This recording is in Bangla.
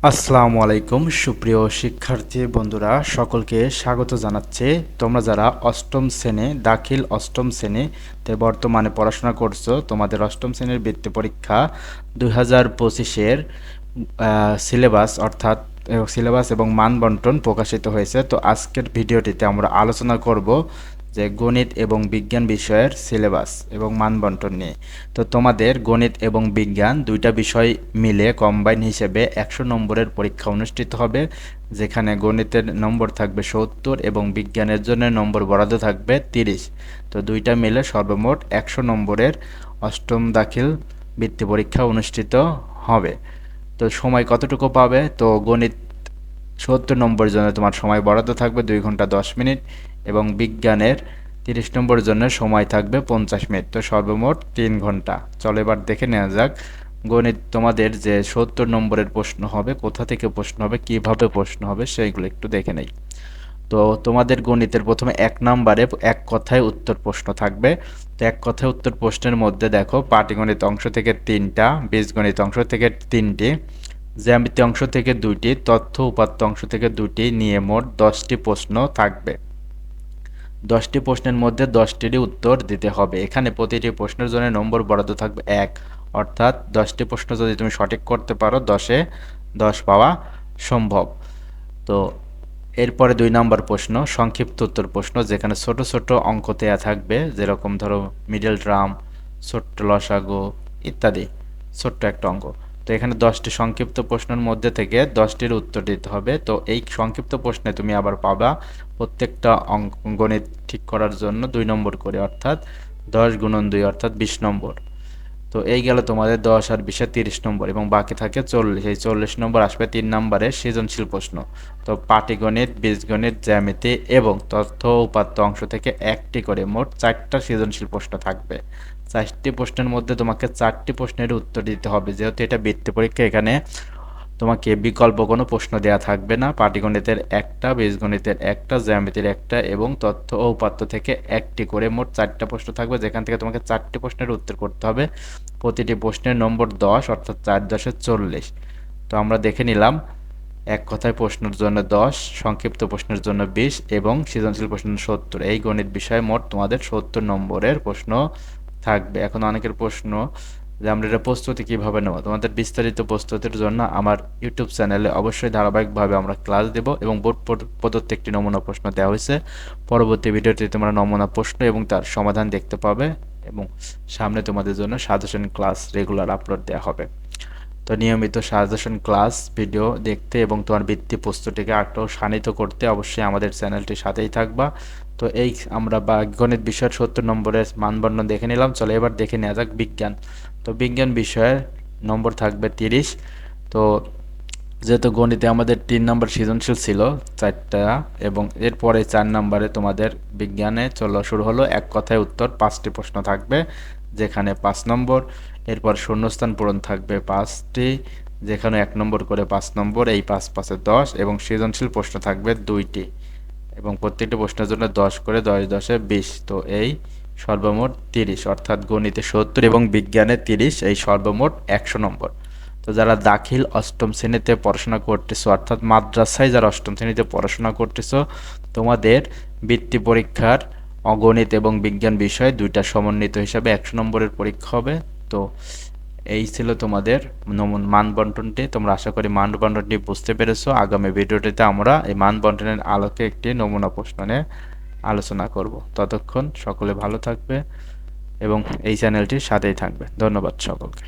আসসালামু আলাইকুম সুপ্রিয় শিক্ষার্থী বন্ধুরা, সকলকে স্বাগত জানাচ্ছি। তোমরা যারা অষ্টম শ্রেণী দাখিল অষ্টম শ্রেণীতে বর্তমানে পড়াশোনা করছো, তোমাদের অষ্টম শ্রেণীর বৃত্তি পরীক্ষা 2025-এর সিলেবাস অর্থাৎ সিলেবাস এবং মান বন্টন প্রকাশিত হয়েছে। তো আজকের ভিডিওটিতে আমরা আলোচনা করব যে গণিত এবং বিজ্ঞান বিষয়ের সিলেবাস এবং মান বন্টন নিয়ে। তো তোমাদের গণিত এবং বিজ্ঞান দুইটা বিষয় মিলে কম্বাইন হিসেবে 100 নম্বরের পরীক্ষা অনুষ্ঠিত হবে, যেখানে গণিতের নম্বর থাকবে 70 এবং বিজ্ঞানের জন্য নম্বর বরাদ্দ থাকবে 30। তো দুইটা মিলে সর্বমোট 100 নম্বরের অষ্টম দাখিল বৃত্তি পরীক্ষা অনুষ্ঠিত হবে। তো সময় কতটুকু পাবে? তো গণিত 70 নম্বরের জন্য তোমার সময় বরাদ্দ থাকবে 2 ঘন্টা 10 মিনিট এবং বিজ্ঞানের 30 নম্বরের জন্য সময় থাকবে 50 মিনিট। তো সর্বমোট 3 ঘন্টা। চলো এবার দেখে নেওয়া যাক গণিত তোমাদের যে 70 নম্বরের প্রশ্ন হবে, কোথা থেকে প্রশ্ন হবে, কিভাবে প্রশ্ন হবে সেইগুলো একটু দেখে নেই। তো তোমাদের গণিতের প্রথমে 1 নম্বরে এক কথায় উত্তর প্রশ্ন থাকবে। তো এক কথায় উত্তর প্রশ্নের মধ্যে দেখো পাটিগণিত অংশ থেকে 3টা, বীজগণিত অংশ থেকে 3টি, জ্যামিতি অংশ থেকে 2টি, তথ্য উপাত্ত অংশ থেকে 2টি নিয়ে মোট 10টি প্রশ্ন থাকবে। 10টি প্রশ্নের মধ্যে 10টিরই উত্তর দিতে হবে। এখানে প্রতিটি প্রশ্নের জন্য নম্বর বরাদ্দ থাকবে 1, অর্থাৎ 10টি প্রশ্ন যদি তুমি সঠিক করতে পারো 10-এ 10 পাওয়া সম্ভব। তো এরপরে 2 নম্বর প্রশ্ন সংক্ষিপ্ত উত্তর প্রশ্ন, যেখানে ছোট ছোট অঙ্ক দেয়া থাকবে, যেরকম ধরো মিডল টার্ম, ছোট্ট লসাগু ইত্যাদি, ছোট্ট একটা অঙ্ক। তো এখানে 10টি সংক্ষিপ্ত প্রশ্নের মধ্যে থেকে 10টির উত্তর দিতে হবে। তো এই সংক্ষিপ্ত প্রশ্নে তুমি আবার পাবা প্রত্যেকটা অঙ্ক গণিত ঠিক করার জন্য 2 নম্বর করে, অর্থাৎ 10 গুণন 2 অর্থাৎ 20 নম্বর। তো এই গেল তোমাদের 10 আর 20-এ 30 নম্বর এবং বাকি থাকে 40। এই 40 নম্বর আসবে 3 নম্বরে সৃজনশীল প্রশ্ন। তো পাটিগণিত, বীজগণিত, জ্যামিতি এবং তথ্য উপাত্ত অংশ থেকে একটি করে মোট 4টা সৃজনশীল প্রশ্ন থাকবে। 4টি প্রশ্নের মধ্যে তোমাকে 4টি প্রশ্নের উত্তর দিতে হবে। যেহেতু এটা বৃত্তি পরীক্ষা, এখানে তোমাকে বিকল্প কোনো প্রশ্ন দেয়া থাকবে না। পাটিগণিতের একটা, বীজগণিতের একটা, জ্যামিতির একটা এবং তথ্য ও উপাত্ত থেকে একটি করে মোট 4টা প্রশ্ন থাকবে, যেখান থেকে তোমাকে 4টি প্রশ্নের উত্তর করতে হবে। প্রতিটি প্রশ্নের নম্বর 10, অর্থাৎ 4×10 = 40। তো আমরা দেখে নিলাম এক কথায় প্রশ্নের জন্য 10, সংক্ষিপ্ত প্রশ্নের জন্য 20 এবং সৃজনশীল প্রশ্নের 70। এই গণিত বিষয়ে মোট তোমাদের 70 নম্বরের প্রশ্ন থাকবে। এখন অনেকের প্রশ্ন যে আমরা এটা প্রস্তুতি কিভাবে নেব। তোমাদের বিস্তারিত প্রস্তুতির জন্য আমার ইউটিউব চ্যানেলে অবশ্যই ধারাবাহিকভাবে আমরা ক্লাস দেব এবং বোর্ড প্রদত্ত একটি নমুনা প্রশ্ন দেওয়া হয়েছে। পরবর্তী ভিডিওতে তোমরা নমুনা প্রশ্ন এবং তার সমাধান দেখতে পাবে এবং সামনে তোমাদের জন্য সাজেশন ক্লাস রেগুলার আপলোড দেওয়া হবে। তো নিয়মিত সাজেশন ক্লাস ভিডিও দেখতে এবং তোমার বৃত্তি প্রস্তুতিকে আরও শানিত করতে অবশ্যই আমাদের চ্যানেলটির সাথেই থাকবা। তো এই আমরা গণিত বিষয়ের 70 নম্বরের মানবন্ধন দেখে নিলাম। চলো এবার দেখে নেওয়া যাক বিজ্ঞান। তো বিজ্ঞান বিষয়ের নম্বর থাকবে 30। তো যেহেতু গণিতে আমাদের 3 নম্বর সৃজনশীল ছিল 4টা এবং এরপরে 4 নম্বরে তোমাদের বিজ্ঞানে শুরু হলো এক কথায় উত্তর 5টি প্রশ্ন থাকবে, যেখানে 5 নম্বর। এরপর শূন্যস্থান পূরণ থাকবে 5টি, যেখানে 1 নম্বর করে 5 নম্বর, এই 5 5-এ 10 এবং সৃজনশীল প্রশ্ন থাকবে 2টি এবং প্রত্যেকটি প্রশ্নের জন্য 10 করে, 10×10 = 20। তো এই সর্বমোট 30, অর্থাৎ গণিতে 70 এবং বিজ্ঞানে 30, এই সর্বমোট 100 নম্বর। তো যারা দাখিল অষ্টম শ্রেণীতে পড়াশোনা করতেছো, অর্থাৎ মাদ্রাসায় যারা অষ্টম শ্রেণীতে পড়াশোনা করতেছো, তোমাদের বৃত্তি পরীক্ষার অগণিত এবং বিজ্ঞান বিষয় দুইটা সমন্বিত হিসাবে 100 নম্বরের পরীক্ষা হবে। তো এই ছিল তোমাদের মান বন্টনটি। তোমরা আশা করি মান বন্টনটি বুঝতে পেরেছো। আগামী ভিডিওটিতে আমরা এই মান বন্টনের আলোকে একটি নমুনা প্রশ্ন নিয়ে আলোচনা করব। ততক্ষণ সকলে ভালো থাকবে এবং এই চ্যানেলটির সাথেই থাকবে। ধন্যবাদ সকলকে।